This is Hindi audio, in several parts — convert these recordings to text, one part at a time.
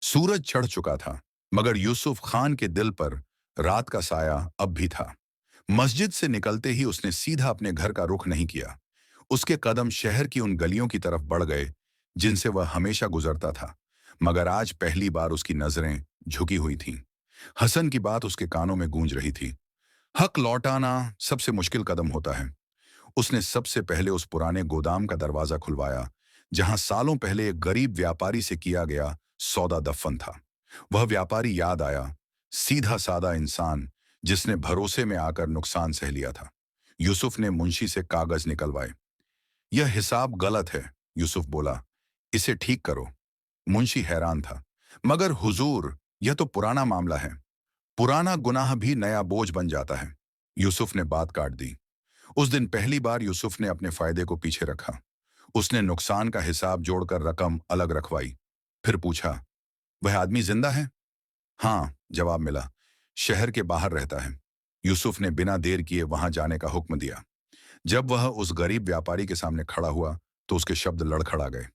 सूरज चढ़ चुका था, मगर यूसुफ खान के दिल पर रात का साया अब भी था। मस्जिद से निकलते ही उसने सीधा अपने घर का रुख नहीं किया। उसके कदम शहर की उन गलियों की तरफ बढ़ गए जिनसे वह हमेशा गुजरता था। मगर आज पहली बार उसकी नजरें झुकी हुई थीं। हसन की बात उसके कानों में गूंज रही थी। हक लौटाना सबसे मुश्किल कदम होता है। उसने सबसे पहले उस पुराने गोदाम का दरवाजा खुलवाया, जहां सालों पहले एक गरीब व्यापारी से किया गया सौदा दफन था। वह व्यापारी याद आया, सीधा सादा इंसान जिसने भरोसे में आकर नुकसान सह लिया था। यूसुफ ने मुंशी से कागज निकलवाए। यह हिसाब गलत है, यूसुफ बोला। इसे ठीक करो। मुंशी हैरान था। मगर हुजूर, यह तो पुराना मामला है। पुराना गुनाह भी नया बोझ बन जाता है। यूसुफ ने बात काट दी। उस दिन पहली बार यूसुफ ने अपने फायदे को पीछे रखा। उसने नुकसान का हिसाब जोड़कर रकम अलग रखवाई। फिर पूछा, वह आदमी जिंदा है? हाँ, जवाब मिला। शहर के बाहर रहता है। यूसुफ ने बिना देर किए वहां जाने का हुक्म दिया। जब वह उस गरीब व्यापारी के सामने खड़ा हुआ तो उसके शब्द लड़खड़ा गए।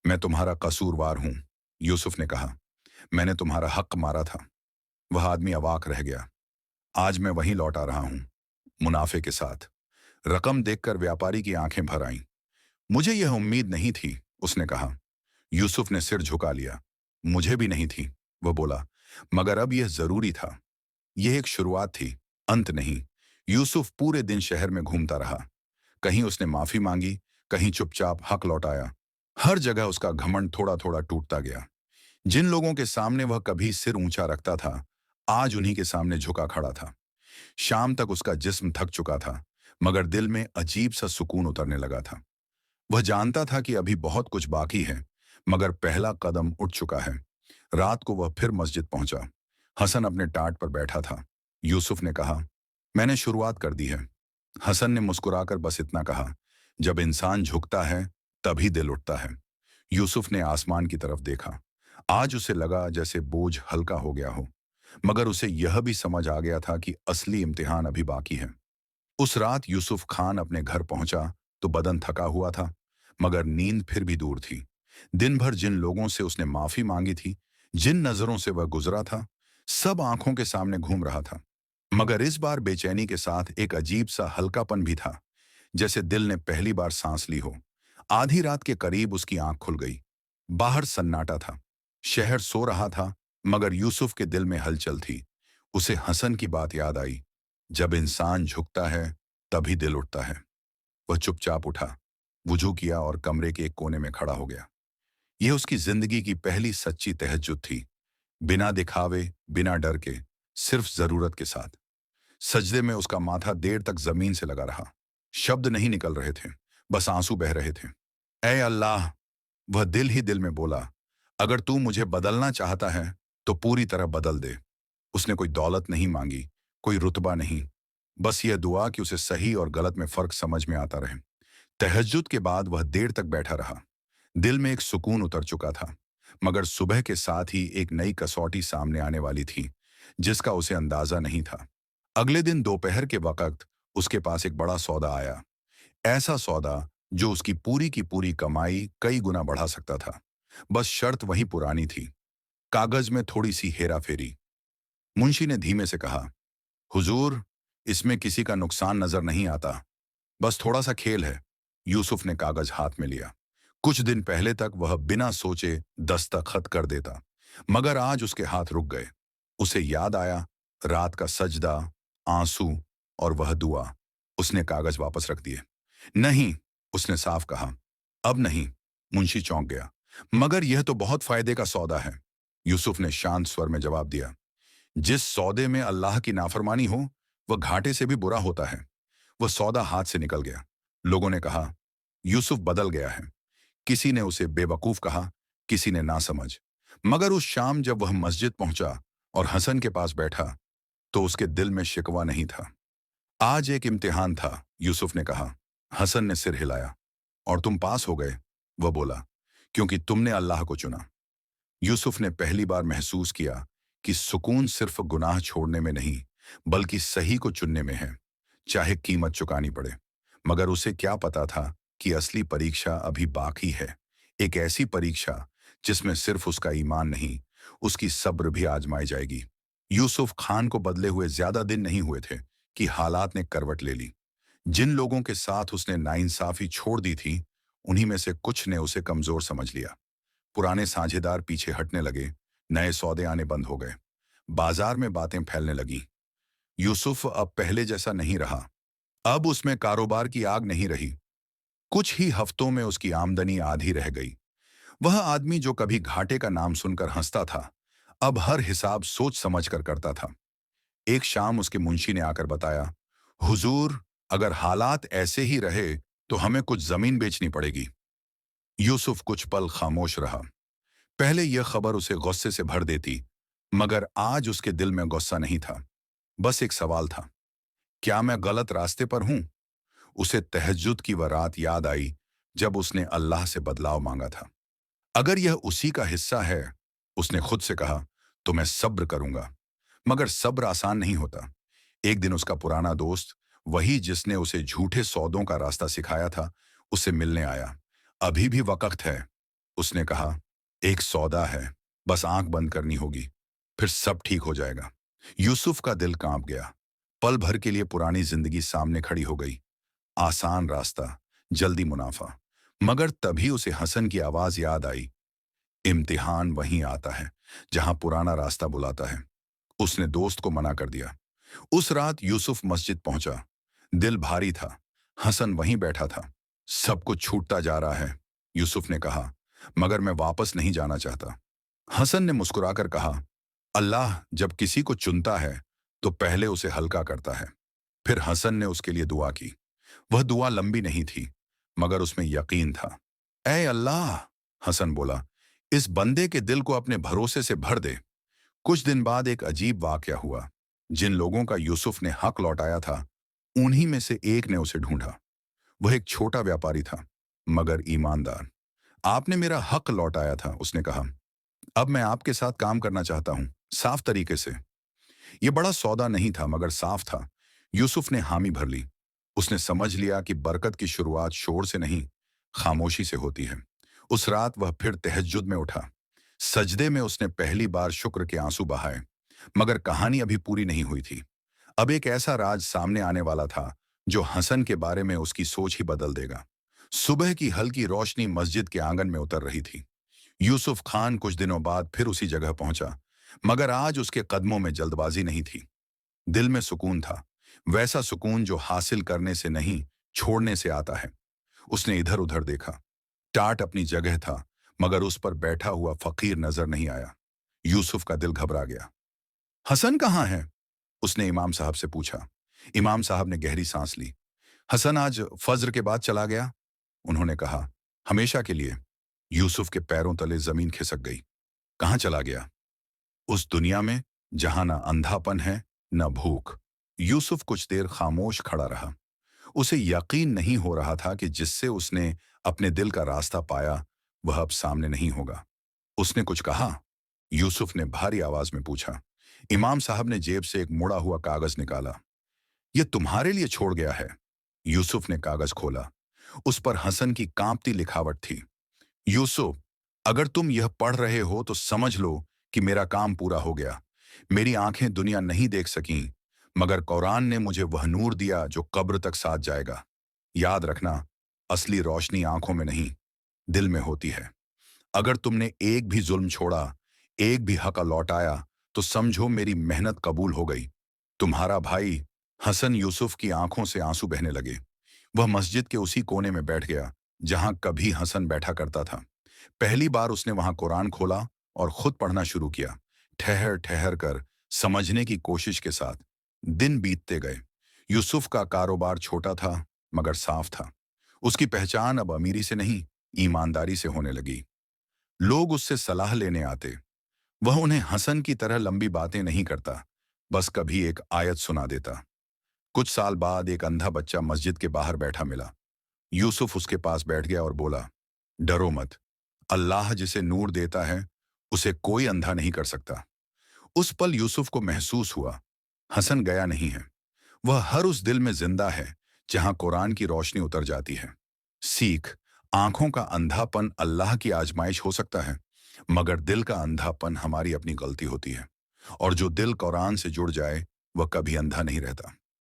मैं तुम्हारा कसूरवार हूं, यूसुफ ने कहा। मैंने तुम्हारा हक मारा था। वह आदमी अवाक रह गया। आज मैं वहीं लौट आ रहा हूं, मुनाफे के साथ। रकम देखकर व्यापारी की आंखें भर आईं। मुझे यह उम्मीद नहीं थी, उसने कहा। यूसुफ ने सिर झुका लिया। मुझे भी नहीं थी, वह बोला, मगर अब यह जरूरी था। यह एक शुरुआत थी, अंत नहीं। यूसुफ पूरे दिन शहर में घूमता रहा। कहीं उसने माफी मांगी, कहीं चुपचाप हक लौटाया। हर जगह उसका घमंड थोड़ा थोड़ा टूटता गया। जिन लोगों के सामने वह कभी सिर ऊंचा रखता था, आज उन्हीं के सामने झुका खड़ा था। शाम तक उसका जिस्म थक चुका था, मगर दिल में अजीब सा सुकून उतरने लगा था। वह जानता था कि अभी बहुत कुछ बाकी है, मगर पहला कदम उठ चुका है। रात को वह फिर मस्जिद पहुंचा। हसन अपने टाट पर बैठा था। यूसुफ ने कहा, मैंने शुरुआत कर दी है। हसन ने मुस्कुराकर बस इतना कहा, जब इंसान झुकता है तभी दिल उठता है। यूसुफ ने आसमान की तरफ देखा। आज उसे लगा जैसे बोझ हल्का हो गया हो, मगर उसे यह भी समझ आ गया था कि असली इम्तिहान अभी बाकी है। उस रात यूसुफ खान अपने घर पहुंचा तो बदन थका हुआ था, मगर नींद फिर भी दूर थी। दिन भर जिन लोगों से उसने माफी मांगी थी, जिन नजरों से वह गुजरा था, सब आंखों के सामने घूम रहा था। मगर इस बार बेचैनी के साथ एक अजीब सा हल्कापन भी था, जैसे दिल ने पहली बार सांस ली हो। आधी रात के करीब उसकी आंख खुल गई। बाहर सन्नाटा था। शहर सो रहा था, मगर यूसुफ के दिल में हलचल थी। उसे हसन की बात याद आई, जब इंसान झुकता है तभी दिल उठता है। वह चुपचाप उठा, वुजू किया और कमरे के एक कोने में खड़ा हो गया। यह उसकी जिंदगी की पहली सच्ची तहज्जुद थी। बिना दिखावे, बिना डर के, सिर्फ जरूरत के साथ। सजदे में उसका माथा देर तक जमीन से लगा रहा। शब्द नहीं निकल रहे थे, बस आंसू बह रहे थे। ऐ अल्लाह, वह दिल ही दिल में बोला, अगर तू मुझे बदलना चाहता है तो पूरी तरह बदल दे। उसने कोई दौलत नहीं मांगी, कोई रुतबा नहीं, बस यह दुआ कि उसे सही और गलत में फर्क समझ में आता रहे। तहज्जुद के बाद वह देर तक बैठा रहा। दिल में एक सुकून उतर चुका था, मगर सुबह के साथ ही एक नई कसौटी सामने आने वाली थी, जिसका उसे अंदाजा नहीं था। अगले दिन दोपहर के वक्त उसके पास एक बड़ा सौदा आया। ऐसा सौदा जो उसकी पूरी की पूरी कमाई कई गुना बढ़ा सकता था। बस शर्त वही पुरानी थी, कागज में थोड़ी सी हेरा फेरी। मुंशी ने धीमे से कहा, हुजूर, इसमें किसी का नुकसान नजर नहीं आता, बस थोड़ा सा खेल है। यूसुफ ने कागज हाथ में लिया। कुछ दिन पहले तक वह बिना सोचे दस्तखत कर देता, मगर आज उसके हाथ रुक गए। उसे याद आया, रात का सजदा, आंसू और वह दुआ। उसने कागज वापस रख दिए। नहीं, उसने साफ कहा, अब नहीं। मुंशी चौंक गया। मगर यह तो बहुत फायदे का सौदा है, यूसुफ ने शांत स्वर में जवाब दिया। जिस सौदे में अल्लाह की नाफरमानी हो, वह घाटे से भी बुरा होता है। वह सौदा हाथ से निकल गया। लोगों ने कहा, यूसुफ बदल गया है। किसी ने उसे बेवकूफ कहा, किसी ने नासमझ। मगर उस शाम जब वह मस्जिद पहुंचा और हसन के पास बैठा, तो उसके दिल में शिकवा नहीं था। आज एक इम्तिहान था, यूसुफ ने कहा। हसन ने सिर हिलाया। और तुम पास हो गए, वह बोला, क्योंकि तुमने अल्लाह को चुना। यूसुफ ने पहली बार महसूस किया कि सुकून सिर्फ गुनाह छोड़ने में नहीं, बल्कि सही को चुनने में है, चाहे कीमत चुकानी पड़े। मगर उसे क्या पता था कि असली परीक्षा अभी बाकी है। एक ऐसी परीक्षा जिसमें सिर्फ उसका ईमान नहीं, उसकी सब्र भी आजमाई जाएगी। यूसुफ खान को बदले हुए ज्यादा दिन नहीं हुए थे कि हालात ने करवट ले ली। जिन लोगों के साथ उसने नाइंसाफी छोड़ दी थी, उन्हीं में से कुछ ने उसे कमजोर समझ लिया। पुराने साझेदार पीछे हटने लगे, नए सौदे आने बंद हो गए, बाजार में बातें फैलने लगी। यूसुफ अब पहले जैसा नहीं रहा। अब उसमें कारोबार की आग नहीं रही। कुछ ही हफ्तों में उसकी आमदनी आधी रह गई। वह आदमी जो कभी घाटे का नाम सुनकर हंसता था, अब हर हिसाब सोच समझ कर करता था। एक शाम उसके मुंशी ने आकर बताया, हुजूर, अगर हालात ऐसे ही रहे तो हमें कुछ जमीन बेचनी पड़ेगी। यूसुफ कुछ पल खामोश रहा। पहले यह खबर उसे गुस्से से भर देती, मगर आज उसके दिल में गुस्सा नहीं था। बस एक सवाल था, क्या मैं गलत रास्ते पर हूं? उसे तहज्जुद की वह रात याद आई जब उसने अल्लाह से बदलाव मांगा था। अगर यह उसी का हिस्सा है, उसने खुद से कहा, तो मैं सब्र करूंगा। मगर सब्र आसान नहीं होता। एक दिन उसका पुराना दोस्त, वही जिसने उसे झूठे सौदों का रास्ता सिखाया था, उसे मिलने आया। अभी भी वक्त है, उसने कहा। एक सौदा है, बस आंख बंद करनी होगी, फिर सब ठीक हो जाएगा। यूसुफ का दिल कांप गया। पल भर के लिए पुरानी जिंदगी सामने खड़ी हो गई। आसान रास्ता, जल्दी मुनाफा। मगर तभी उसे हसन की आवाज याद आई, इम्तिहान वहीं आता है जहां पुराना रास्ता बुलाता है। उसने दोस्त को मना कर दिया। उस रात यूसुफ मस्जिद पहुंचा। दिल भारी था। हसन वहीं बैठा था। सब कुछ छूटता जा रहा है, यूसुफ ने कहा, मगर मैं वापस नहीं जाना चाहता। हसन ने मुस्कुराकर कहा, अल्लाह जब किसी को चुनता है तो पहले उसे हल्का करता है। फिर हसन ने उसके लिए दुआ की। वह दुआ लंबी नहीं थी, मगर उसमें यकीन था। ऐ अल्लाह, हसन बोला, इस बंदे के दिल को अपने भरोसे से भर दे। कुछ दिन बाद एक अजीब वाकया हुआ। जिन लोगों का यूसुफ ने हक लौटाया था, उन्हीं में से एक ने उसे ढूंढा। वह एक छोटा व्यापारी था, मगर ईमानदार। आपने मेरा हक लौटाया था, उसने कहा। अब मैं आपके साथ काम करना चाहता हूं, साफ तरीके से। यह बड़ा सौदा नहीं था, मगर साफ था। यूसुफ ने हामी भर ली। उसने समझ लिया कि बरकत की शुरुआत शोर से नहीं, खामोशी से होती है। उस रात वह फिर तहज्जुद में उठा। सजदे में उसने पहली बार शुक्र के आंसू बहाए। मगर कहानी अभी पूरी नहीं हुई थी। अब एक ऐसा राज सामने आने वाला था जो हसन के बारे में उसकी सोच ही बदल देगा। सुबह की हल्की रोशनी मस्जिद के आंगन में उतर रही थी। यूसुफ खान कुछ दिनों बाद फिर उसी जगह पहुंचा, मगर आज उसके कदमों में जल्दबाजी नहीं थी। दिल में सुकून था, वैसा सुकून जो हासिल करने से नहीं, छोड़ने से आता है। उसने इधर उधर देखा। टाट अपनी जगह था, मगर उस पर बैठा हुआ फकीर नजर नहीं आया। यूसुफ का दिल घबरा गया। हसन कहाँ है? उसने इमाम साहब से पूछा। इमाम साहब ने गहरी सांस ली। हसन आज फज्र के बाद चला गया, उन्होंने कहा। हमेशा के लिए? यूसुफ के पैरों तले जमीन खिसक गई। कहाँ चला गया? उस दुनिया में जहां ना अंधापन है, न भूख। यूसुफ कुछ देर खामोश खड़ा रहा। उसे यकीन नहीं हो रहा था कि जिससे उसने अपने दिल का रास्ता पाया, वह अब सामने नहीं होगा। उसने कुछ कहा? यूसुफ ने भारी आवाज में पूछा। इमाम साहब ने जेब से एक मुड़ा हुआ कागज निकाला। यह तुम्हारे लिए छोड़ गया है। यूसुफ ने कागज खोला। उस पर हसन की कांपती लिखावट थी। यूसुफ, अगर तुम यह पढ़ रहे हो तो समझ लो कि मेरा काम पूरा हो गया। मेरी आंखें दुनिया नहीं देख सकीं, मगर कुरान ने मुझे वह नूर दिया जो कब्र तक साथ जाएगा। याद रखना, असली रोशनी आंखों में नहीं, दिल में होती है। अगर तुमने एक भी जुल्म छोड़ा, एक भी हक लौटाया, तो समझो मेरी मेहनत कबूल हो गई। तुम्हारा भाई हसन। यूसुफ की आंखों से आंसू बहने लगे। वह मस्जिद के उसी कोने में बैठ गया जहां कभी हसन बैठा करता था। पहली बार उसने वहां कुरान खोला और खुद पढ़ना शुरू किया, ठहर ठहर कर, समझने की कोशिश के साथ। दिन बीतते गए। यूसुफ का कारोबार छोटा था, मगर साफ था। उसकी पहचान अब अमीरी से नहीं, ईमानदारी से होने लगी। लोग उससे सलाह लेने आते। वह उन्हें हसन की तरह लंबी बातें नहीं करता, बस कभी एक आयत सुना देता। कुछ साल बाद एक अंधा बच्चा मस्जिद के बाहर बैठा मिला। यूसुफ उसके पास बैठ गया और बोला, डरो मत। अल्लाह जिसे नूर देता है, उसे कोई अंधा नहीं कर सकता। उस पल यूसुफ को महसूस हुआ, हसन गया नहीं है। वह हर उस दिल में जिंदा है जहां कुरान की रोशनी उतर जाती है। सीख, आंखों का अंधापन अल्लाह की आजमाइश हो सकता है, मगर दिल का अंधापन हमारी अपनी गलती होती है। और जो दिल कुरान से जुड़ जाए, वह कभी अंधा नहीं रहता।